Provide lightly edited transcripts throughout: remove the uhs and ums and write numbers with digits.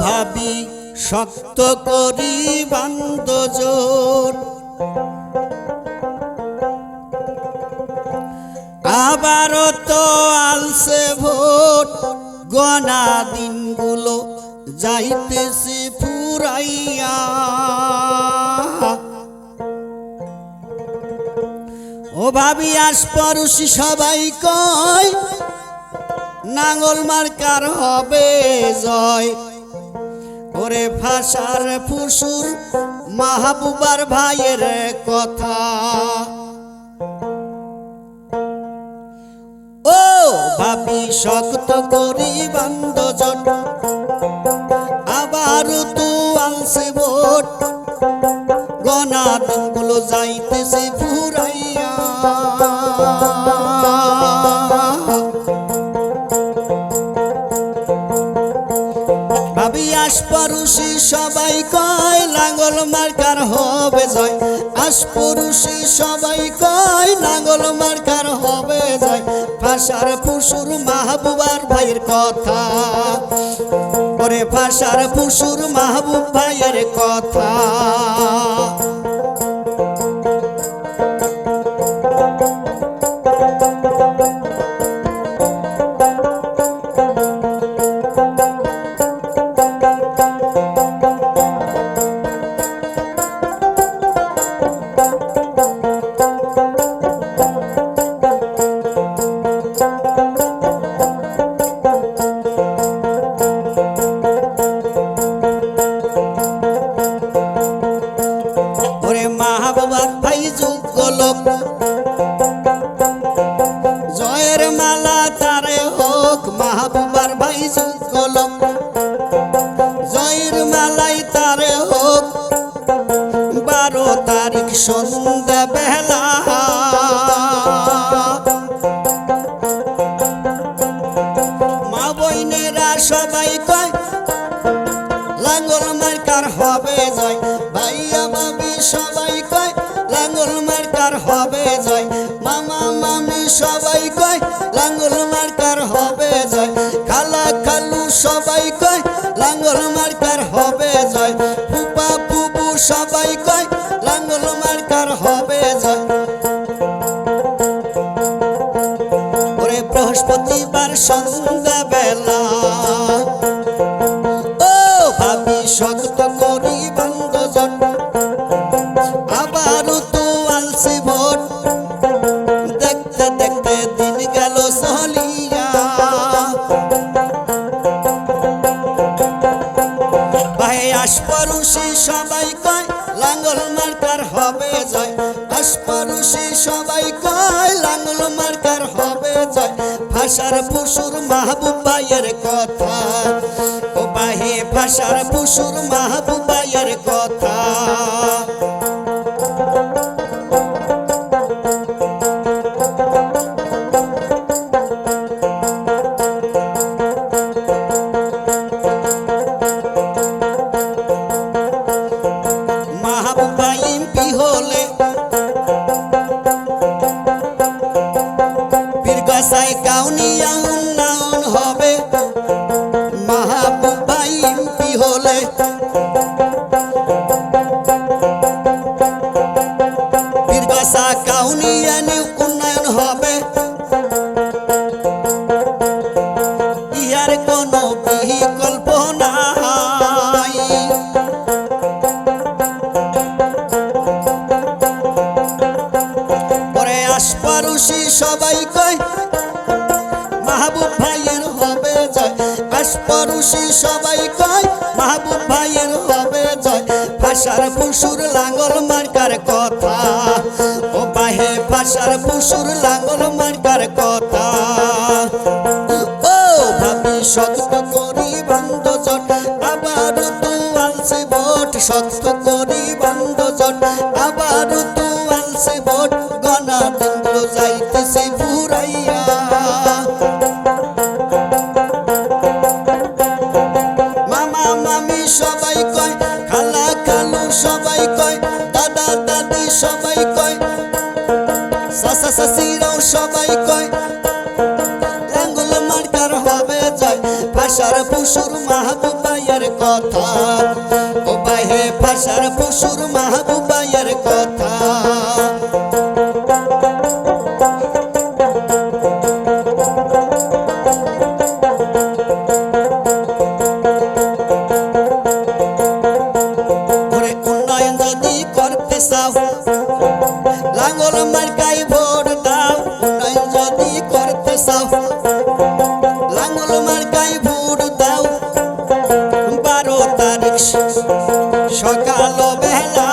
ভাবি শক্ত করি বান্ধ জোর, আবারও তো আলসে ভোট, গনা দিনগুলো যাইতেছে ফুরাইয়া। ও ভাবি আশপাড়শি সবাই কয় নাঙ্গল মার্কার হবে জয়। ওরে ভাষার ফুসুর মাহবুবার ভাইয়ের কথা, ও ভাবি শক্ত করি বান্ধ জোট, আবার তো আলসে ভোট, গনা দিনগুলো যাইতেছে ফুরাইয়া। ভাবি আশপাড়শি সবাই কয় লাঙ্গল মার্কার হবে জয়, আশপাড়শি সবাই কয় লাঙ্গল মার্কার হবে জয়। ভাষার ফুসুর মাহবুবার ভাইয়ের কথা, ওরে ভাষার ফুসুর মাহবুব ভাইয়ের কথা। মাহবুবার ভাই যোগ্য লোক, জয়ের মালা তারে হোক। মাহবুবার ভাই যোগ্য লোক, জয়ের মালাই তারে হোক। 12 তারিখ সন্ধ্যা বেলা, মা বইনেরা সবাই কয় লাঙ্গল মার্কার হবে জয়। ভাইয়া ভাবি সবাই কয় লাঙ্গল মার্কার হবে জয়। মামা মামি সবাই কয় লাঙ্গল মার্কার হবে জয়। খালা খালু সবাই কয় লাঙ্গল মার্কার হবে জয়। ফুপা ফুপু সবাই কয় লাঙ্গল মার্কার হবে জয়। ওরে বৃহস্পতিবার সন্ধ্যা বেলা, ও ভাবি শক্ত করি বান্ধ জোট, আবারও তো আলসে ভোট, দেখতে দেখতে দিন গেল চলিয়া। ভাই আশপাড়শি সবাই কয় লাঙ্গল মার্কার হবে জয়, আশপাড়শি সবাই কয় লাঙ্গল মার্কার হবে জয়। ভাষার ফুসুর মাহবুব ভাইয়ের কথা, ও বাহে ভাষার ফুসুর মাহবুব ভাইয়ের কথা। মাহবুব ভাই এমপি হলে পীরগাছায় কাউনিয়া উন্নয়ন হবে। মাহবুব ভাই এমপি হলে পীরগাছা কাউনিয়া উন্নয়ন হবে। ইহার কোনো বিকল্প নাই। পরে আশপাড়শি সবাই কয় মাহবুব ভাইয়ের হবে জয়, আশপাড়শি সবাই কয় মাহবুব ভাইয়ের হবে জয়। ভাষার ফুসুর লাঙ্গল মার্কার কথা, ও বাহে ভাষার ফুসুর লাঙ্গল মার্কার কথা। ও ভাবি শক্ত করি বান্ধ জোট, আবার তো আলসে ভোট, শক্ত করি বান্ধ জোট, আবার তো আলসে ভোট, গনা দিনগুলো যাইতেছে ফুরাইয়া। মামা মামি সবাই কয়, খালা খালু সবাই কয়, দাদা দাদি সবাই কয়, চাচা চাচিরাও সবাই কয় লাঙ্গল মার্কার হবে জয়। ভাষার ফুসুর মাহবুব ভাইয়ের কথা, ও ভাইয়ে ভাষার ফুসুর মাহবুব ভাইয়ের কথা। উন্নয়ন যদি করতে চাও লাঙ্গল মার্কায় ভোট দাও, উন্নয়ন যদি করতে চাও লাঙ্গল মার্কায় ভোট দাও। 12 তারিখ সকাল বেলা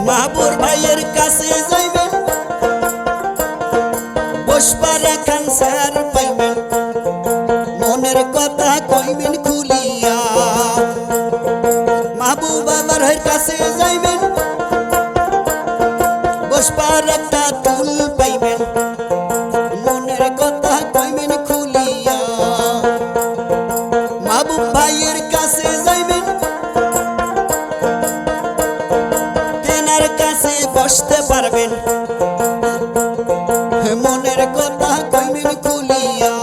মাহবুব ভাইয়ের কাছে যাইবেন, বসবার খান স্যার পাইবেন, মনের কথা কইবেন খুলিয়া। মাহবুব ভাইয়ের কাছে যাইবেন, বসবার একটা টুল পাইবেন, মনের কথা কইবেন খুলিয়া। মাহবুব ভাইয়ের কাছে যাইবেন, তেনার কাছে বসতে পারবেন, মনের কথা কইবেন খুলিয়া।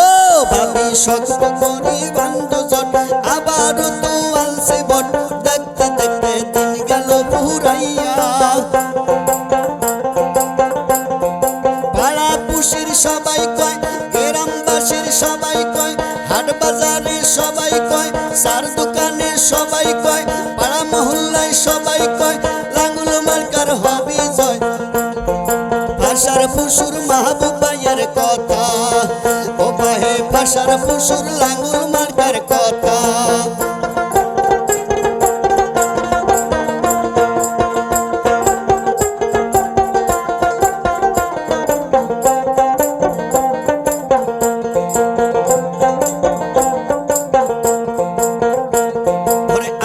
ও ভাবি শক্ত করি বান্ধ জট, আবার তো আলসে বট, দেখতে দেখতে দিন গেল পুরাইয়া। পাড়া পুষির সবাই কয়, গ্রামবাসীর সবাই কয়, হাট বাজারে সবাই কয়, সার দোকানে সবাই কয়, পাড়া মহল্লায় সবাই কয়, লাঙ্গুল মার্কার হবে জয়। ভাষার ফুসুর মাহবুব ভাইয়ের কথা, ও ভাইয়ে ভাষার ফুসুর লাঙ্গুল মার্কার কথা।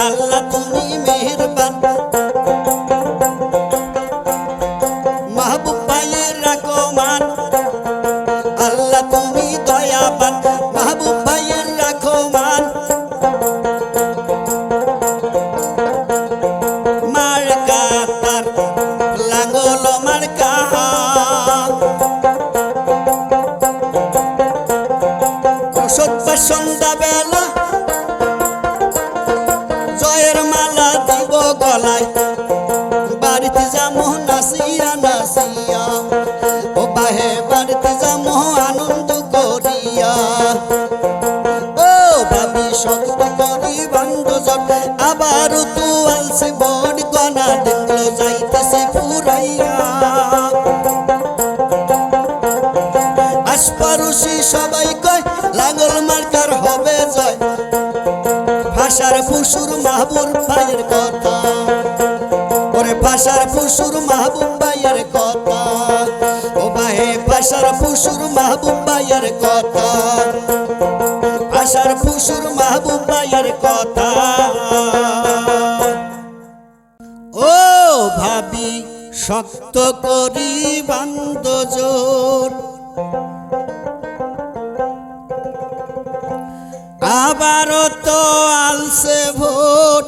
আল্লাহ তুমি মেহেরবান, মাহবুব ভাইয়ের রাখো মান। আল্লাহ তুমি দয়াবান, মাহবুব ভাইয়ের রাখো মান। মার্কা তার লাঙ্গল মার্কা, সত্য সন্ধ্যা বেলা জয়ের মালা দিব গলায়, বাড়িতে যাবো নাসিয়া নাসিয়া, ও বাহে বাড়িতে যাবো আনন্দ করিয়া। ও ভাবি শক্ত করি বান্ধ জট, আবার তু আলসে বড় গনা দেখলো যাইতেছে পুরাইয়া। আশপাড়শি সবাই কয় লাঙ্গল মার্কার হবে জয়। ভাষার ফুসুর মাহবুব ভাইয়ের কথা, ওরে ভাষার ফুসুর মাহবুব ভাইয়ের কথা, ও ভাইয়ে ভাষার ফুসুর মাহবুব ভাইয়ের কথা। ভাষার ফুসুর মাহবুব ভাইয়ের কথা। ও ভাবি শক্ত করি বান্ধ জোট, আবারও তো আলসে ভোট,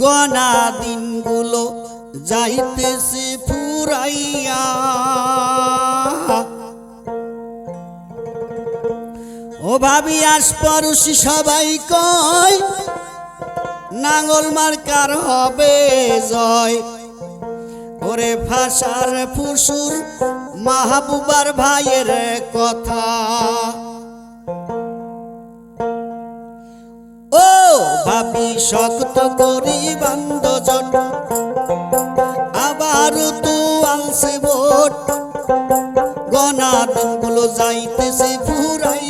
গনা দিনগুলো যাইতেছে পুরাইয়া। ও ভাবি আশপাড়শি সবাই কয় নাঙ্গল মার্কার হবে জয়। ওরে ভাষার ফুসুর মাহবুবার ভাইয়ের কথা, ও ভাবি শক্ত করি বান্ধ জট, আবার তু আলসে ভোট, গনা দিনগুলো যাইতেছে পুরাই।